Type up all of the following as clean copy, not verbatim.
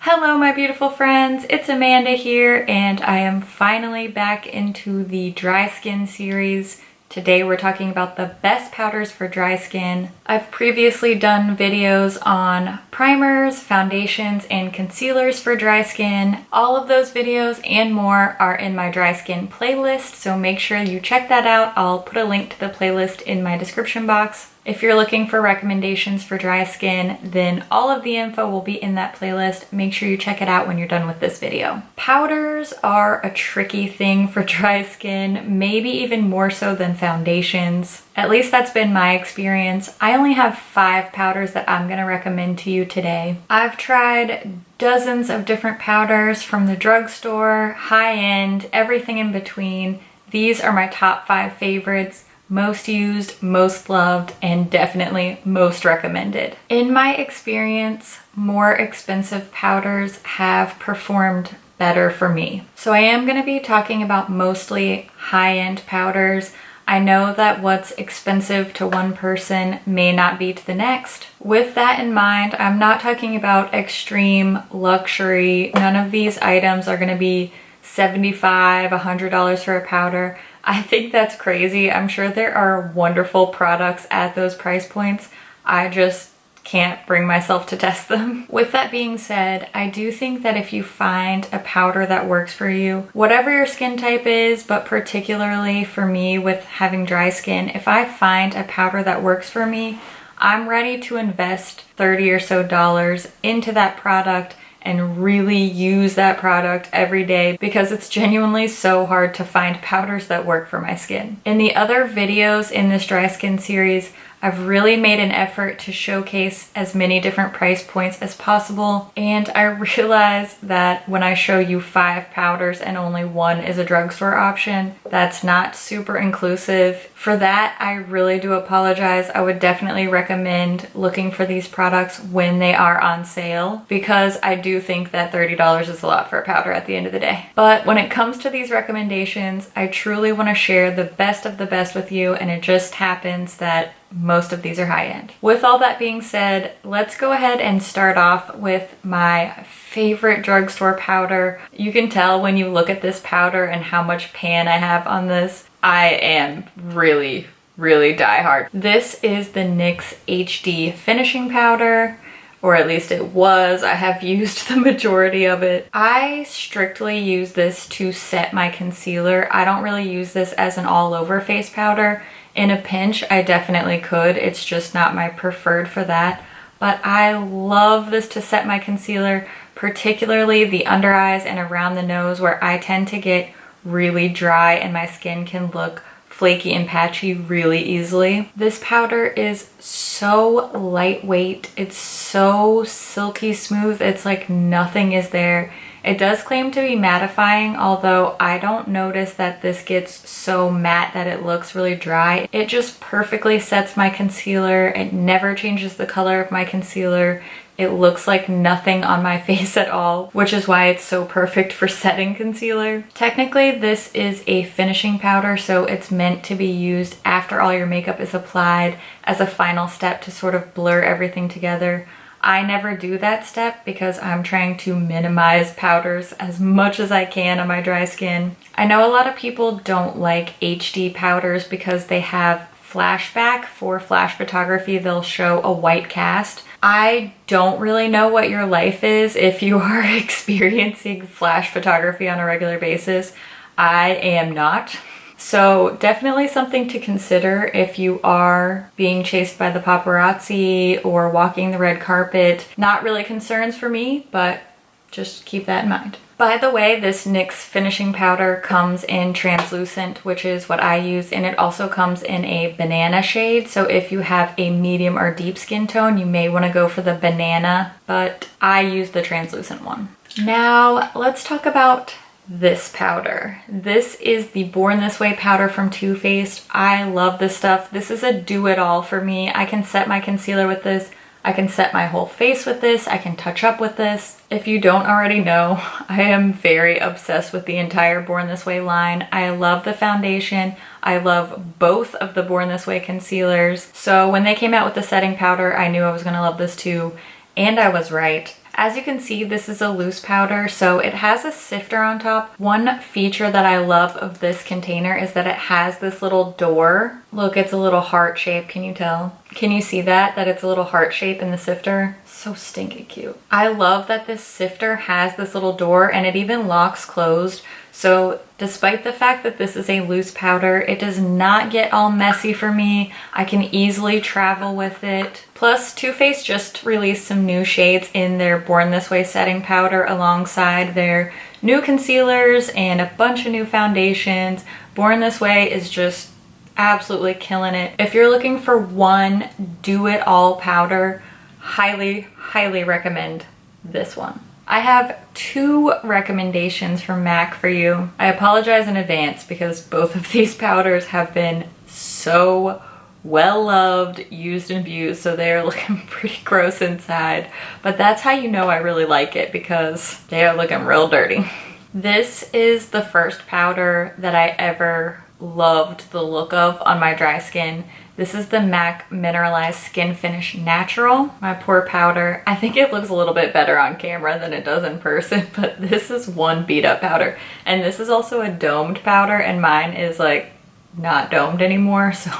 Hello my beautiful friends, it's Amanda here and I am finally back into the dry skin series. Today we're talking about the best powders for dry skin. I've previously done videos on primers, foundations, and concealers for dry skin. All of those videos and more are in my dry skin playlist, so make sure you check that out. I'll put a link to the playlist in my description box. If you're looking for recommendations for dry skin, then all of the info will be in that playlist. Make sure you check it out when you're done with this video. Powders are a tricky thing for dry skin, maybe even more so than foundations. At least that's been my experience. I only have 5 powders that I'm gonna recommend to you today. I've tried dozens of different powders from the drugstore, high-end, everything in between. These are my top 5 favorites. Most used, most loved, and definitely most recommended. In my experience, more expensive powders have performed better for me. So I am going to be talking about mostly high-end powders. I know that what's expensive to one person may not be to the next. With that in mind, I'm not talking about extreme luxury. None of these items are going to be $75, $100 for a powder. I think that's crazy. I'm sure there are wonderful products at those price points. I just can't bring myself to test them. With that being said, I do think that if you find a powder that works for you, whatever your skin type is, but particularly for me with having dry skin, if I find a powder that works for me, I'm ready to invest $30 or so into that product and really use that product every day because it's genuinely so hard to find powders that work for my skin. In the other videos in this dry skin series, I've really made an effort to showcase as many different price points as possible, and I realize that when I show you 5 powders and only 1 is a drugstore option, that's not super inclusive. For that, I really do apologize. I would definitely recommend looking for these products when they are on sale because I do think that $30 is a lot for a powder at the end of the day. But when it comes to these recommendations, I truly want to share the best of the best with you, and it just happens that most of these are high-end. With all that being said, let's go ahead and start off with my favorite drugstore powder. You can tell when you look at this powder and how much pan I have on this. I am really diehard. This is the NYX HD Finishing Powder, or at least it was. I have used the majority of it. I strictly use this to set my concealer. I don't really use this as an all-over face powder. In a pinch, I definitely could. It's just not my preferred for that. But I love this to set my concealer, particularly the under eyes and around the nose where I tend to get really dry and my skin can look flaky and patchy really easily. This powder is so lightweight. It's so silky smooth. It's like nothing is there. It does claim to be mattifying, although I don't notice that this gets so matte that it looks really dry. It just perfectly sets my concealer. It never changes the color of my concealer. It looks like nothing on my face at all, which is why it's so perfect for setting concealer. Technically, this is a finishing powder, so it's meant to be used after all your makeup is applied as a final step to sort of blur everything together. I never do that step because I'm trying to minimize powders as much as I can on my dry skin. I know a lot of people don't like HD powders because they have flashback. For flash photography, they'll show a white cast. I don't really know what your life is if you are experiencing flash photography on a regular basis. I am not. So definitely something to consider if you are being chased by the paparazzi or walking the red carpet. Not really concerns for me, but just keep that in mind. By the way, this NYX finishing powder comes in translucent, which is what I use, and it also comes in a banana shade. So if you have a medium or deep skin tone, you may want to go for the banana, but I use the translucent one. Now let's talk about this powder. This is the Born This Way powder from Too Faced. I love this stuff. This is a do-it-all for me. I can set my concealer with this. I can set my whole face with this. I can touch up with this. If you don't already know, I am very obsessed with the entire Born This Way line. I love the foundation. I love both of the Born This Way concealers. So when they came out with the setting powder, I knew I was gonna love this too. And I was right. As you can see, this is a loose powder, so it has a sifter on top. One feature that I love of this container is that it has this little door. Look, it's a little heart shape. Can you tell? Can you see that it's a little heart shape in the sifter? So stinking cute. I love that this sifter has this little door and it even locks closed. So despite the fact that this is a loose powder, it does not get all messy for me. I can easily travel with it. Plus, Too Faced just released some new shades in their Born This Way setting powder alongside their new concealers and a bunch of new foundations. Born This Way is just absolutely killing it. If you're looking for one do-it-all powder, highly recommend this one. I have 2 recommendations from MAC for you. I apologize in advance because both of these powders have been so well loved, used and abused, so they are looking pretty gross inside. But that's how you know I really like it, because they are looking real dirty. This is the first powder that I ever loved the look of on my dry skin. This is the MAC Mineralize Skinfinish Natural. My poor powder. I think it looks a little bit better on camera than it does in person, but this is one beat up powder. And this is also a domed powder, and mine is like not domed anymore. So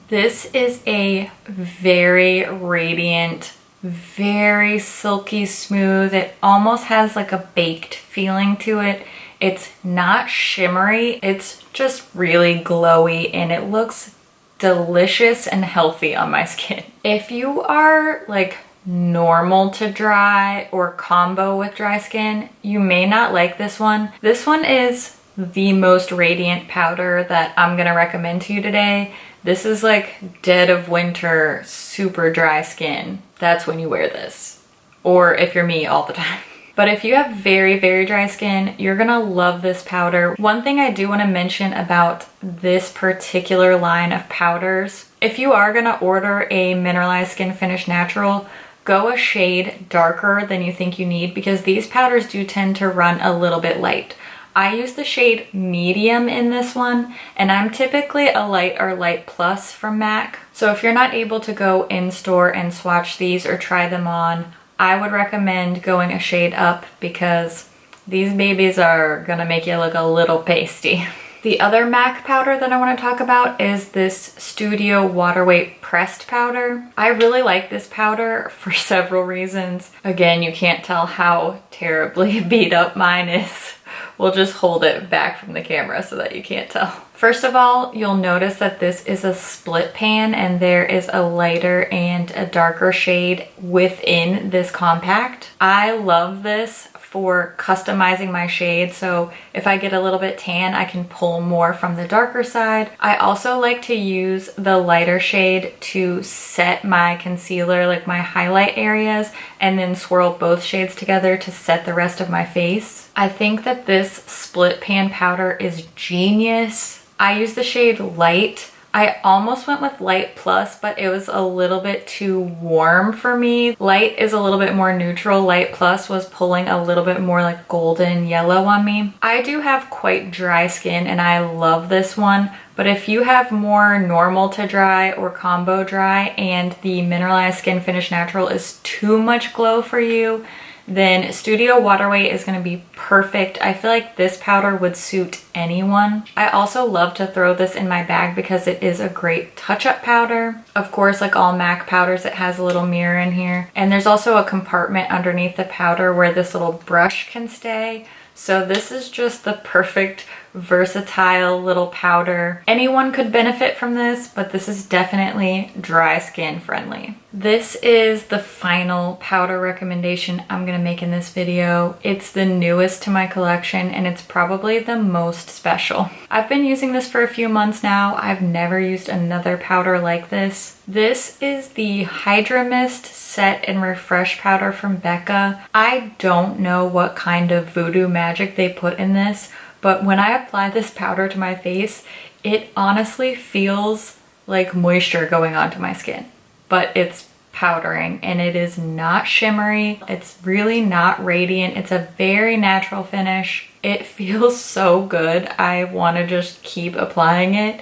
this is a very radiant, very silky smooth. It almost has like a baked feeling to it. It's not shimmery, it's just really glowy, and it looks delicious and healthy on my skin. If you are like normal to dry or combo with dry skin, you may not like this one. This one is the most radiant powder that I'm gonna recommend to you today. This is like dead of winter, super dry skin. That's when you wear this. Or if you're me, all the time. But if you have very dry skin, you're gonna love this powder. One thing I do want to mention about this particular line of powders, if you are gonna order a Mineralized Skin Finish Natural, go a shade darker than you think you need, because these powders do tend to run a little bit light. I use the shade medium in this one, and I'm typically a light or light plus from MAC. So if you're not able to go in store and swatch these or try them on, I would recommend going a shade up, because these babies are gonna make you look a little pasty. The other MAC powder that I want to talk about is this Studio Waterweight Pressed Powder. I really like this powder for several reasons. Again, you can't tell how terribly beat up mine is. We'll just hold it back from the camera so that you can't tell. First of all, you'll notice that this is a split pan, and there is a lighter and a darker shade within this compact. I love this for customizing my shade, so if I get a little bit tan, I can pull more from the darker side. I also like to use the lighter shade to set my concealer, like my highlight areas, and then swirl both shades together to set the rest of my face. I think that this split pan powder is genius. I use the shade Light. I almost went with Light Plus, but it was a little bit too warm for me. Light is a little bit more neutral. Light Plus was pulling a little bit more like golden yellow on me. I do have quite dry skin, and I love this one, but if you have more normal to dry or combo dry and the Mineralized Skin Finish Natural is too much glow for you, then Studio Waterweight is going to be perfect. I feel like this powder would suit anyone. I also love to throw this in my bag because it is a great touch-up powder. Of course, like all MAC powders, it has a little mirror in here. And there's also a compartment underneath the powder where this little brush can stay. So this is just the perfect versatile little powder. Anyone could benefit from this, but this is definitely dry skin friendly. This is the final powder recommendation I'm gonna make in this video. It's the newest to my collection, and it's probably the most special. I've been using this for a few months now. I've never used another powder like this. This is the Hydra-Mist Set and Refresh powder from BECCA. I don't know what kind of voodoo magic they put in this, but when I apply this powder to my face, it honestly feels like moisture going onto my skin. But it's powdering, and it is not shimmery. It's really not radiant. It's a very natural finish. It feels so good. I want to just keep applying it.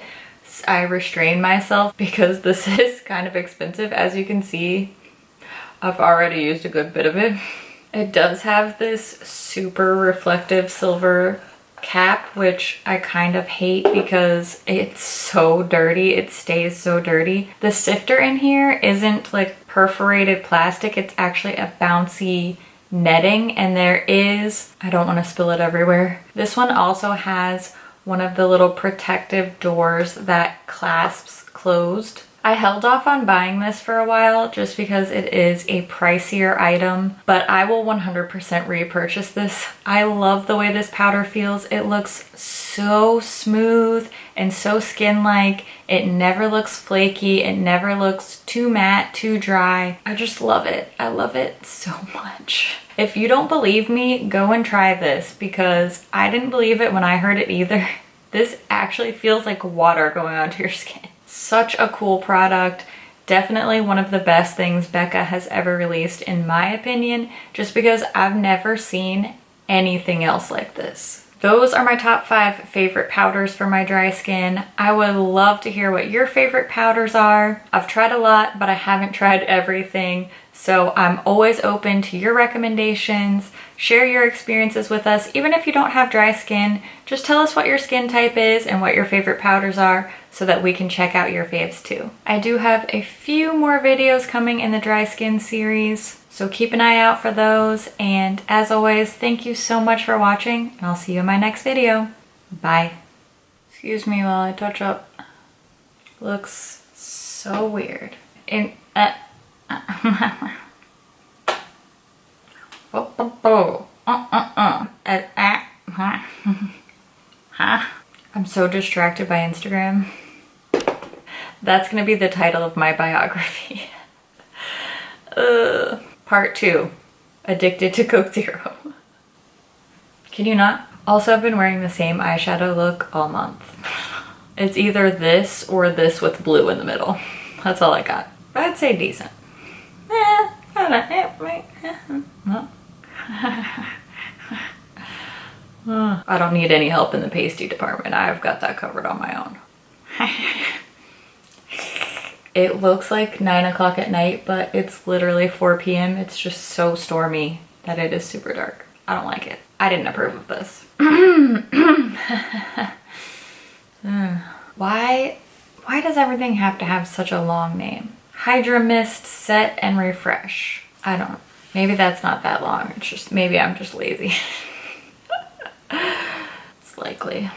I restrain myself because this is kind of expensive. As you can see, I've already used a good bit of it. It does have this super reflective silver cap, which I kind of hate because it's so dirty. It stays so dirty. The sifter in here isn't like perforated plastic. It's actually a bouncy netting, and there is, I don't want to spill it everywhere. This one also has one of the little protective doors that clasps closed. I held off on buying this for a while just because it is a pricier item, but I will 100% repurchase this. I love the way this powder feels. It looks so smooth and so skin-like. It never looks flaky. It never looks too matte, too dry. I just love it. I love it so much. If you don't believe me, go and try this because I didn't believe it when I heard it either. This actually feels like water going onto your skin. Such a cool product. Definitely one of the best things BECCA has ever released in my opinion, just because I've never seen anything else like this. Those are my top 5 favorite powders for my dry skin. I would love to hear what your favorite powders are. I've tried a lot, but I haven't tried everything. So I'm always open to your recommendations. Share your experiences with us. Even if you don't have dry skin, just tell us what your skin type is and what your favorite powders are so that we can check out your faves too. I do have a few more videos coming in the dry skin series, so keep an eye out for those. And as always, thank you so much for watching, and I'll see you in my next video. Bye. Excuse me while I touch up. Looks so weird. I'm so distracted by Instagram. That's gonna be the title of my biography. Part 2, Addicted to Coke Zero. Can you not? Also, I've been wearing the same eyeshadow look all month. It's either this or this with blue in the middle. That's all I got. But I'd say decent. I don't need any help in the pasty department. I've got that covered on my own. It looks like 9 o'clock at night, but it's literally 4 p.m. It's just so stormy that it is super dark. I don't like it. I didn't approve of this. Why does everything have to have such a long name? Hydra-Mist Set and Refresh. I don't know. Maybe that's not that long. It's just, maybe I'm just lazy. It's likely.